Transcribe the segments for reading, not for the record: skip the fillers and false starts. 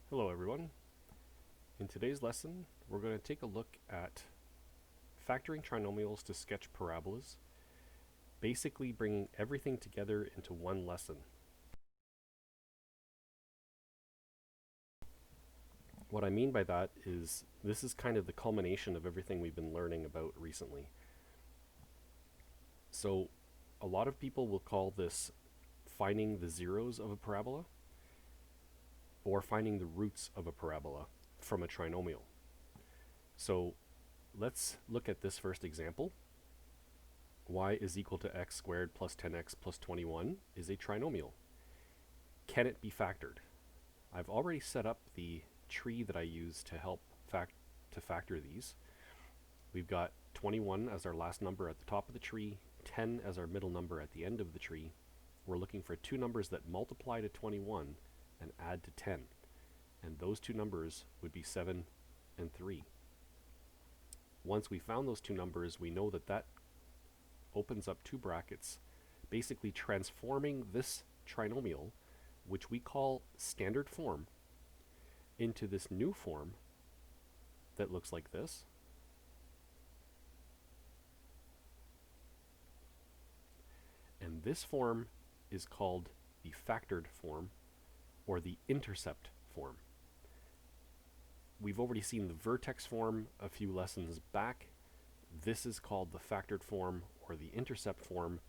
Hello everyone. In today's lesson, we're going to take a look at factoring trinomials to sketch parabolas, basically bringing everything together into one lesson. What I mean by that is this is kind of the culmination of everything we've been learning about recently. So a lot of people will call this finding the zeros of a parabola or finding the roots of a parabola from a trinomial. So let's look at this first example. Y is equal to x squared plus 10x plus 21 is a trinomial. Can it be factored? I've already set up the tree that I use to help factor these. We've got 21 as our last number at the top of the tree, 10 as our middle number at the end of the tree. We're looking for two numbers that multiply to 21 and add to 10. And those two numbers would be 7 and 3. Once we found those two numbers, we know that that opens up two brackets, basically transforming this trinomial, which we call standard form, into this new form that looks like this. And this form is called the factored form or the intercept form. We've already seen the vertex form a few lessons back. This is called the factored form or the intercept form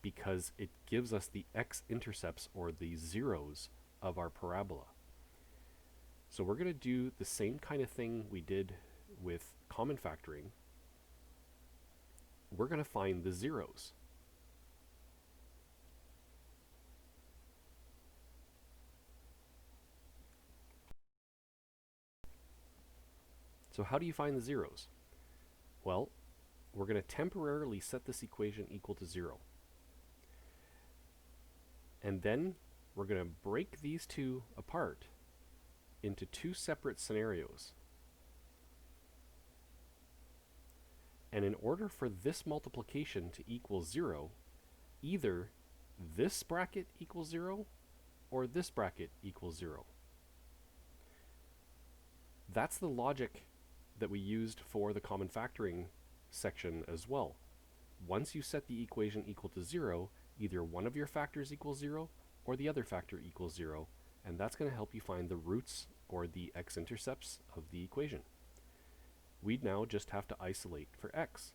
because it gives us the x-intercepts or the zeros of our parabola. So we're going to do the same kind of thing we did with common factoring. We're going to find the zeros. So how do you find the zeros? Well, we're going to temporarily set this equation equal to 0. And then we're going to break these two apart into two separate scenarios. And in order for this multiplication to equal 0, either this bracket equals 0 or this bracket equals 0. That's the logic that we used for the common factoring section as well. Once you set the equation equal to 0, either one of your factors equals 0 or the other factor equals 0, and that's going to help you find the roots or the x-intercepts of the equation. We now just have to isolate for x.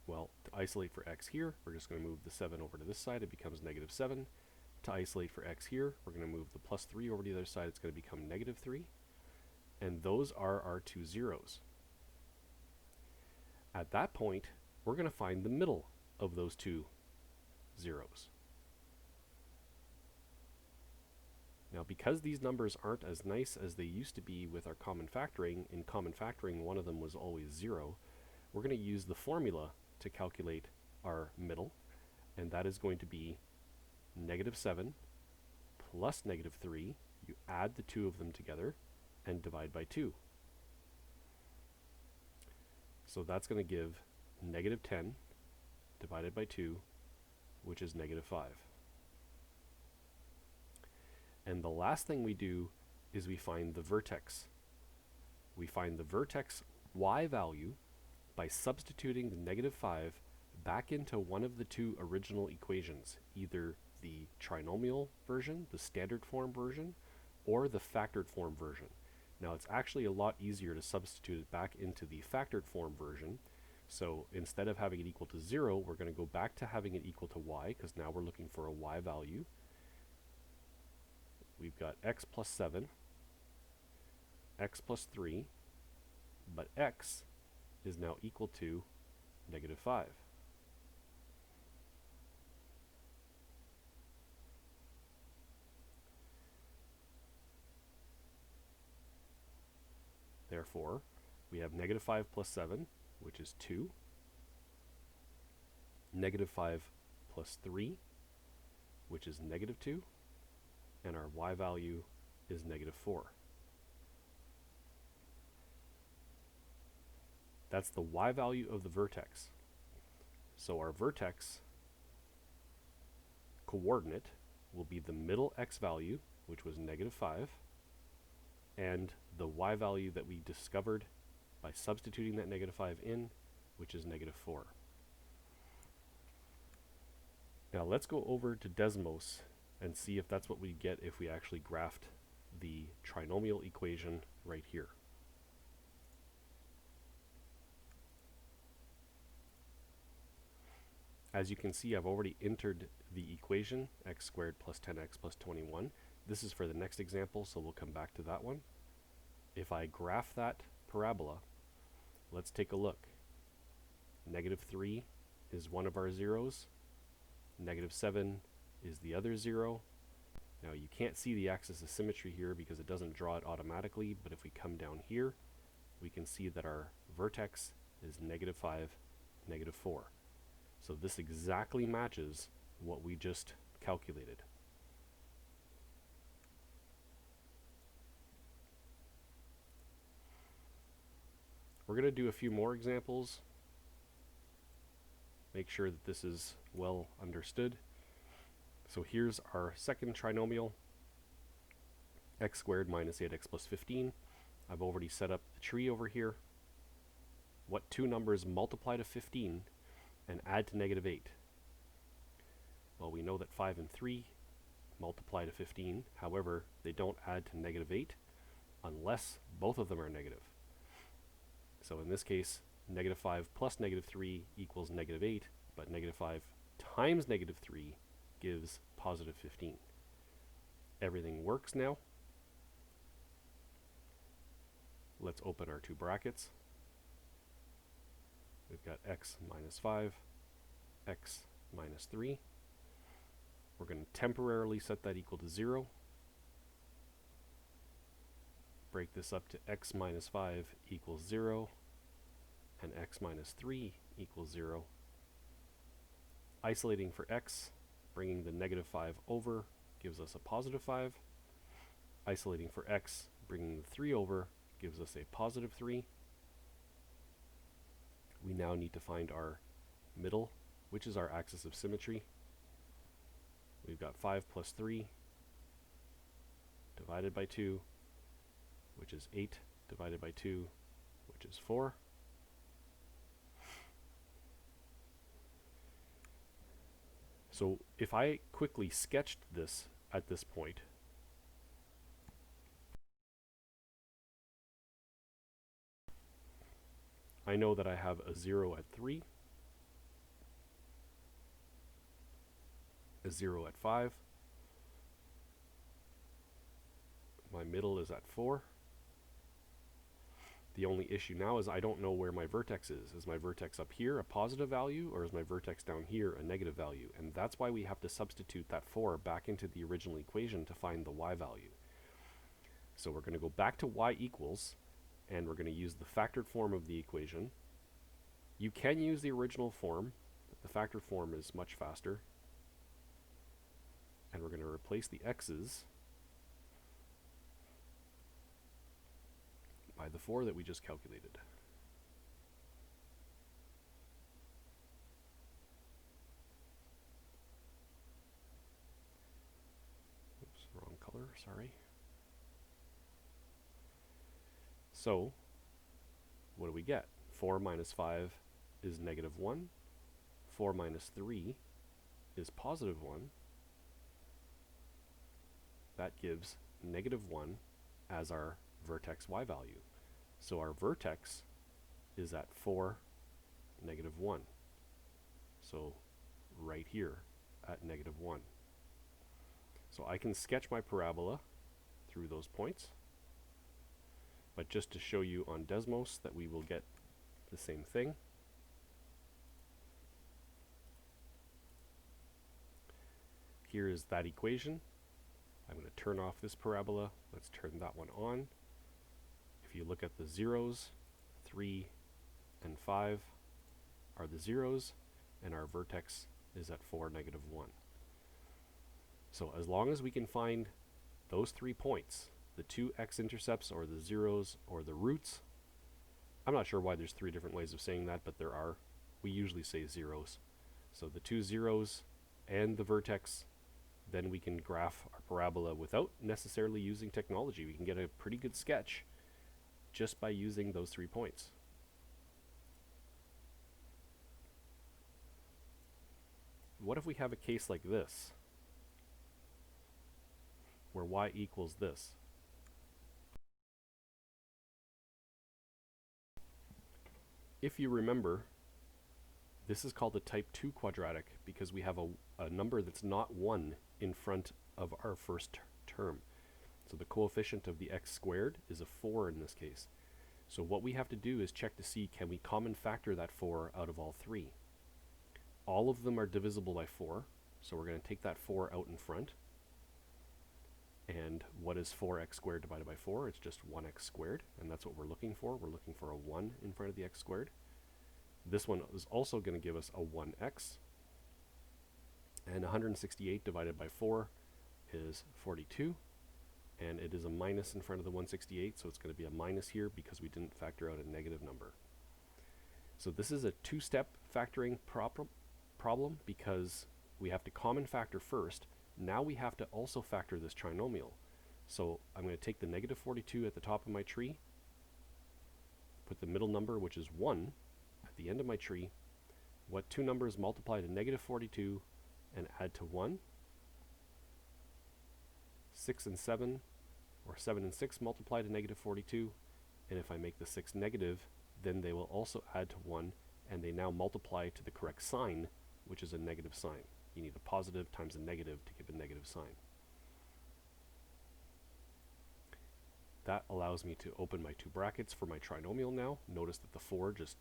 Well, to isolate for x here, we're just going to move the 7 over to this side, it becomes negative 7. To isolate for x here, we're going to move the plus 3 over to the other side, it's going to become negative 3. And those are our two zeros. At that point, we're going to find the middle of those two zeros. Now, because these numbers aren't as nice as they used to be with our common factoring, in common factoring one of them was always 0, we're going to use the formula to calculate our middle, and that is going to be negative 7 plus negative 3. You add the two of them together and divide by 2. So that's going to give negative 10 divided by 2, which is negative 5. And the last thing we do is we find the vertex. We find the vertex y value by substituting the negative 5 back into one of the two original equations, either the trinomial version, the standard form version, or the factored form version. Now it's actually a lot easier to substitute it back into the factored form version. So instead of having it equal to 0, we're going to go back to having it equal to y, because now we're looking for a y value. We've got x plus 7, x plus 3, but x is now equal to negative 5. Therefore, we have negative 5 plus 7, which is 2, negative 5 plus 3, which is negative 2, and our y value is negative 4. That's the y value of the vertex. So our vertex coordinate will be the middle x value, which was negative 5, and the y value that we discovered by substituting that negative 5 in, which is negative 4. Now let's go over to Desmos and see if that's what we get if we actually graphed the trinomial equation right here. As you can see, I've already entered the equation, x squared plus 10x plus 21. This is for the next example, so we'll come back to that one. If I graph that parabola, let's take a look. Negative 3 is one of our zeros. Negative 7 is the other 0. Now you can't see the axis of symmetry here because it doesn't draw it automatically, but if we come down here, we can see that our vertex is negative 5, negative 4. So this exactly matches what we just calculated. We're going to do a few more examples. Make sure that this is well understood. So here's our second trinomial, x squared minus 8x plus 15. I've already set up the tree over here. What two numbers multiply to 15 and add to negative 8? Well, we know that 5 and 3 multiply to 15. However, they don't add to negative 8 unless both of them are negative. So in this case, negative 5 plus negative 3 equals negative 8, but negative 5 times negative 3 gives positive 15. Everything works now. Let's open our two brackets. We've got x minus 5, x minus 3. We're going to temporarily set that equal to 0. Break this up to x minus 5 equals 0, and x minus 3 equals 0. Isolating for x, bringing the negative 5 over gives us a positive 5. Isolating for x, bringing the 3 over gives us a positive 3. We now need to find our middle, which is our axis of symmetry. We've got 5 plus 3 divided by 2, which is 8 divided by 2, which is 4. So if I quickly sketched this at this point, I know that I have a 0 at 3, a 0 at 5, my middle is at 4. The only issue now is I don't know where my vertex is. Is my vertex up here a positive value, or is my vertex down here a negative value? And that's why we have to substitute that 4 back into the original equation to find the y value. So we're going to go back to y equals, and we're going to use the factored form of the equation. You can use the original form. The factored form is much faster. And we're going to replace the x's by the 4 that we just calculated. Oops, wrong color, sorry. So, what do we get? 4 minus 5 is negative 1. 4 minus 3 is positive 1. That gives negative 1 as our vertex y value. So our vertex is at 4, negative 1. So right here at negative 1. So I can sketch my parabola through those points. But just to show you on Desmos that we will get the same thing. Here is that equation. I'm going to turn off this parabola. Let's turn that one on. If you look at the zeros, 3 and 5 are the zeros, and our vertex is at 4, negative 1. So as long as we can find those 3 points, the 2 x-intercepts or the zeros or the roots, I'm not sure why there's 3 different ways of saying that, but there are. We usually say zeros. So the 2 zeros and the vertex, then we can graph our parabola without necessarily using technology. We can get a pretty good sketch just by using those 3 points. What if we have a case like this, where y equals this? If you remember, this is called a type 2 quadratic because we have a number that's not 1 in front of our first term. So the coefficient of the x squared is a 4 in this case. So what we have to do is check to see, can we common factor that 4 out of all 3? All of them are divisible by 4, so we're going to take that 4 out in front. And what is 4x squared divided by 4? It's just 1x squared, and that's what we're looking for. We're looking for a 1 in front of the x squared. This one is also going to give us a 1x. And 168 divided by 4 is 42. And it is a minus in front of the 168, so it's going to be a minus here because we didn't factor out a negative number. So this is a two-step factoring problem because we have to common factor first. Now we have to also factor this trinomial. So I'm going to take the negative 42 at the top of my tree, put the middle number, which is 1, at the end of my tree. What two numbers multiply to negative 42 and add to 1? 6 and 7, or 7 and 6 multiply to negative 42. And if I make the 6 negative, then they will also add to 1, and they now multiply to the correct sign, which is a negative sign. You need a positive times a negative to give a negative sign. That allows me to open my 2 brackets for my trinomial now. Notice that the 4 just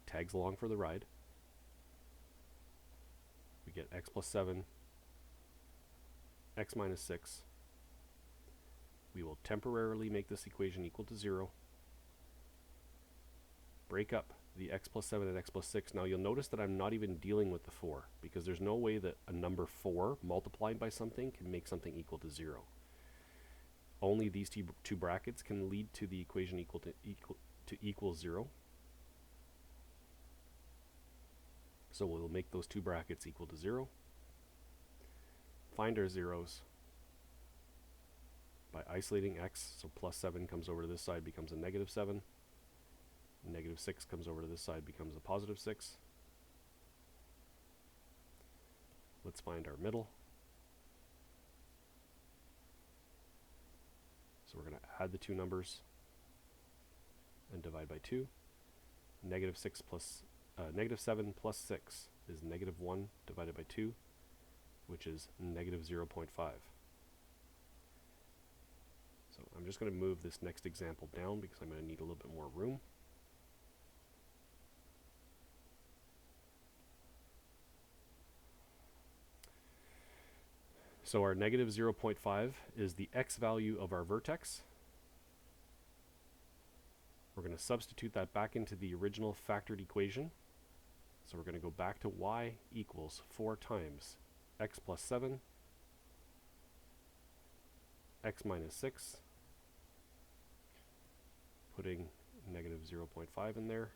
tags along for the ride. We get x plus 7, x minus 6. We will temporarily make this equation equal to 0. Break up the x plus 7 and x plus 6. Now you'll notice that I'm not even dealing with the 4 because there's no way that a number 4 multiplied by something can make something equal to 0. Only these two brackets can lead to the equation equal 0. So we'll make those 2 brackets equal to 0. Find our zeros by isolating x. So plus 7 comes over to this side, becomes a negative 7. Negative 6 comes over to this side, becomes a positive 6. Let's find our middle. So we're going to add the 2 numbers and divide by 2. Negative 7 plus 6 is negative 1 divided by 2, which is negative 0.5. So I'm just going to move this next example down because I'm going to need a little bit more room. So our negative 0.5 is the x value of our vertex. We're going to substitute that back into the original factored equation. So we're going to go back to y equals 4 times x plus 7, x minus 6, putting negative 0.5 in there.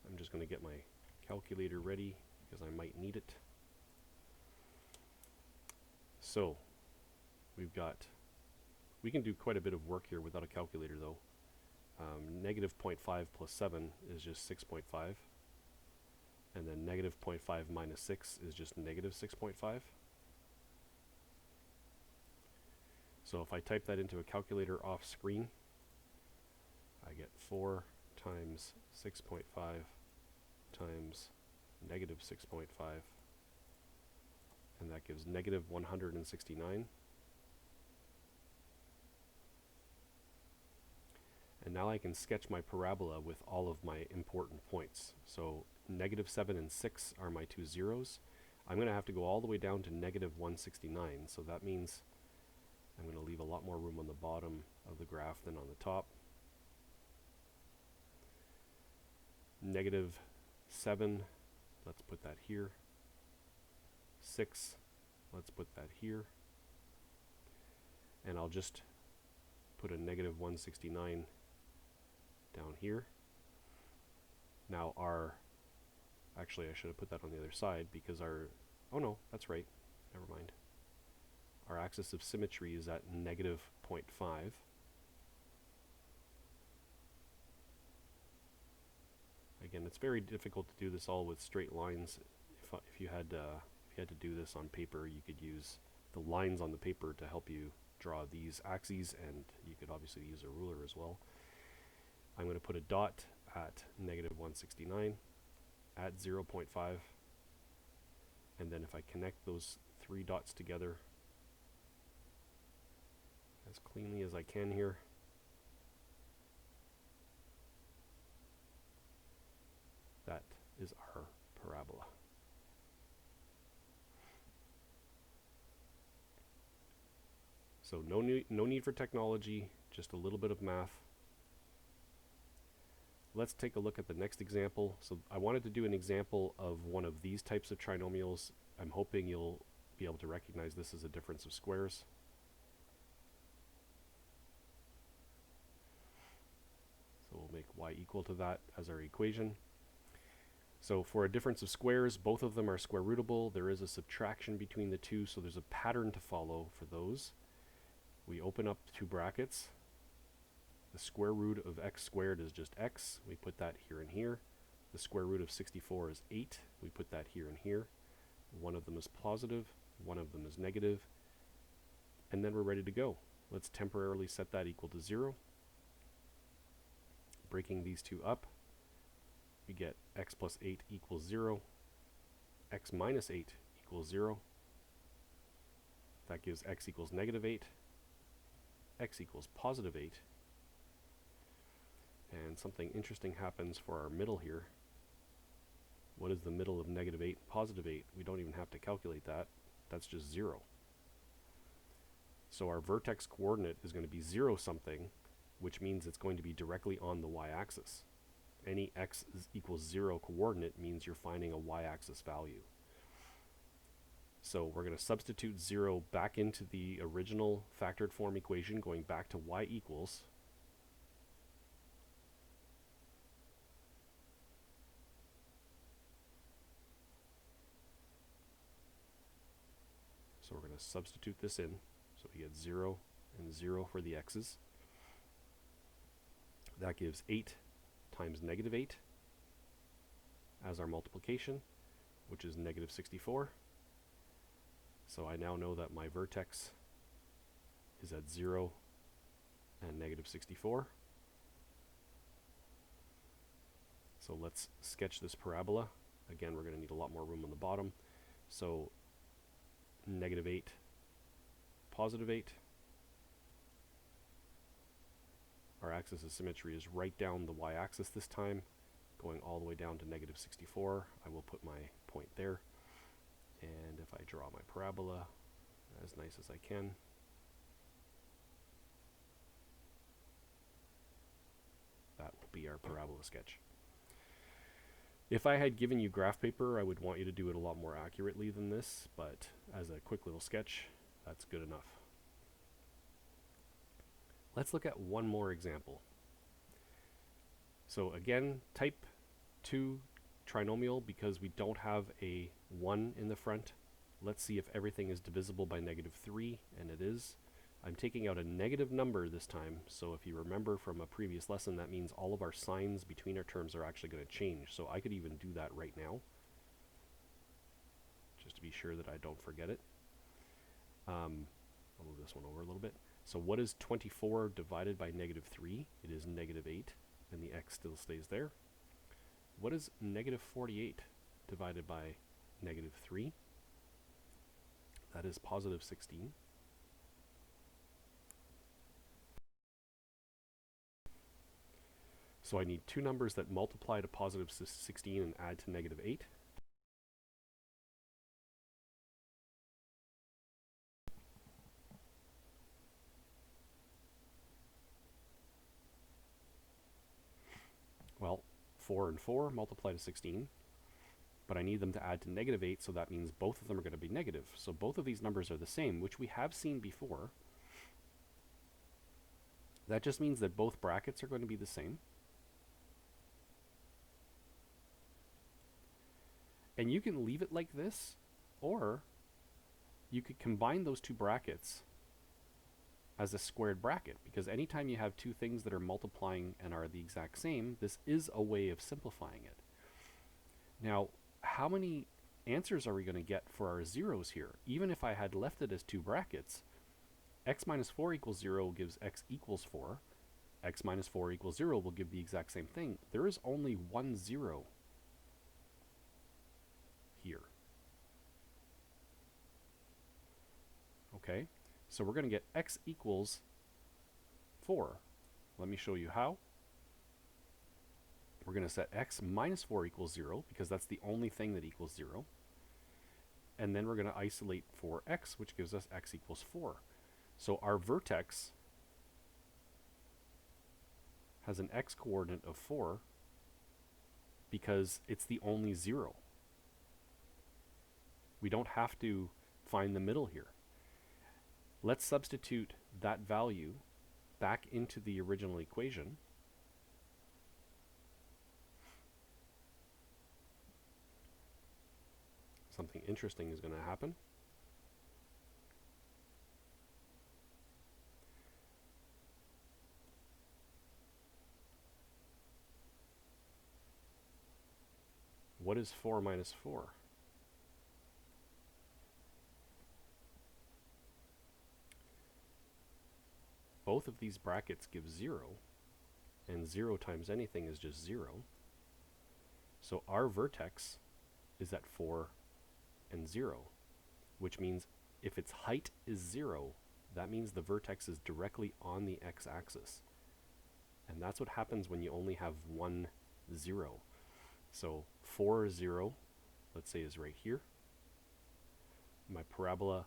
I'm just going to get my calculator ready because I might need it. So we can do quite a bit of work here without a calculator though. Negative 0.5 plus 7 is just 6.5, and then negative 0.5 minus 6 is just negative 6.5. So if I type that into a calculator off screen, I get 4 times 6.5 times negative 6.5, and that gives negative 169. And now I can sketch my parabola with all of my important points. So negative 7 and 6 are my 2 zeros. I'm going to have to go all the way down to negative 169, so that means I'm going to leave a lot more room on the bottom of the graph than on the top. Negative 7, let's put that here. 6, let's put that here. And I'll just put a negative 169 down here. Now our Actually, I should have put that on the other side because our... Oh no, that's right. Never mind. Our axis of symmetry is at negative 0.5. Again, it's very difficult to do this all with straight lines. If you had to do this on paper, you could use the lines on the paper to help you draw these axes, and you could obviously use a ruler as well. I'm going to put a dot at negative 169 at 0.5, and then if I connect those three dots together as cleanly as I can here, that is our parabola. So no need for technology, just a little bit of math. Let's take a look at the next example. So I wanted to do an example of one of these types of trinomials. I'm hoping you'll be able to recognize this as a difference of squares. So we'll make y equal to that as our equation. So for a difference of squares, both of them are square rootable. There is a subtraction between the two, so there's a pattern to follow for those. We open up two brackets. The square root of x squared is just x. We put that here and here. The square root of 64 is 8. We put that here and here. One of them is positive, one of them is negative, and then we're ready to go. Let's temporarily set that equal to 0. Breaking these two up, we get x plus 8 equals 0. X minus 8 equals 0. That gives x equals negative 8. X equals positive 8. And something interesting happens for our middle here. What is the middle of negative 8 and positive 8? We don't even have to calculate that. That's just 0. So our vertex coordinate is going to be 0 something, which means it's going to be directly on the y-axis. Any x equals 0 coordinate means you're finding a y-axis value. So we're going to substitute 0 back into the original factored form equation, going back to y equals. So we're going to substitute this in. So we get 0 and 0 for the x's. That gives 8 times negative 8 as our multiplication, which is negative 64. So I now know that my vertex is at 0 and negative 64. So let's sketch this parabola. Again, we're going to need a lot more room on the bottom. So negative 8, positive 8. Our axis of symmetry is right down the y-axis this time, going all the way down to negative 64. I will put my point there. And if I draw my parabola as nice as I can, that will be our parabola sketch. If I had given you graph paper, I would want you to do it a lot more accurately than this, but as a quick little sketch, that's good enough. Let's look at one more example. So again, type 2 trinomial, because we don't have a 1 in the front. Let's see if everything is divisible by negative 3, and it is. I'm taking out a negative number this time, so if you remember from a previous lesson, that means all of our signs between our terms are actually going to change. So I could even do that right now, just to be sure that I don't forget it. I'll move this one over a little bit. So what is 24 divided by negative 3? It is negative 8, and the x still stays there. What is negative 48 divided by negative 3? That is positive 16. So I need two numbers that multiply to positive 16 and add to negative 8. Well, 4 and 4 multiply to 16, but I need them to add to negative 8, so that means both of them are going to be negative. So both of these numbers are the same, which we have seen before. That just means that both brackets are going to be the same. And you can leave it like this, or you could combine those two brackets as a squared bracket, because anytime you have two things that are multiplying and are the exact same, this is a way of simplifying it. Now, how many answers are we going to get for our zeros here? Even if I had left it as two brackets, x minus 4 equals 0 gives x equals 4. X minus 4 equals 0 will give the exact same thing. There is only one 0 here. Okay, so we're going to get x equals 4. Let me show you how. We're going to set x minus 4 equals 0, because that's the only thing that equals 0. And then we're going to isolate for x, which gives us x equals 4. So our vertex has an x coordinate of 4 because it's the only 0. We don't have to find the middle here. Let's substitute that value back into the original equation. Something interesting is going to happen. What is 4 minus 4? Both of these brackets give 0, and 0 times anything is just 0. So our vertex is at 4 and 0, which means if its height is 0, that means the vertex is directly on the x-axis. And that's what happens when you only have one 0. So 4, 0, let's say, is right here. My parabola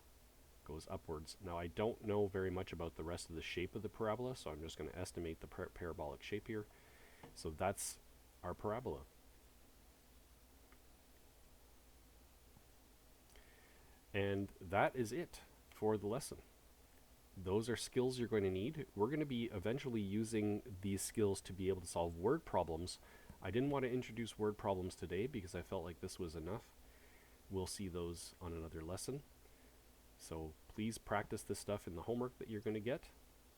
goes upwards. Now I don't know very much about the rest of the shape of the parabola, so I'm just going to estimate the parabolic shape here. So that's our parabola. And that is it for the lesson. Those are skills you're going to need. We're going to be eventually using these skills to be able to solve word problems. I didn't want to introduce word problems today because I felt like this was enough. We'll see those on another lesson. So please practice this stuff in the homework that you're going to get,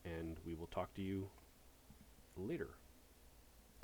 and we will talk to you later.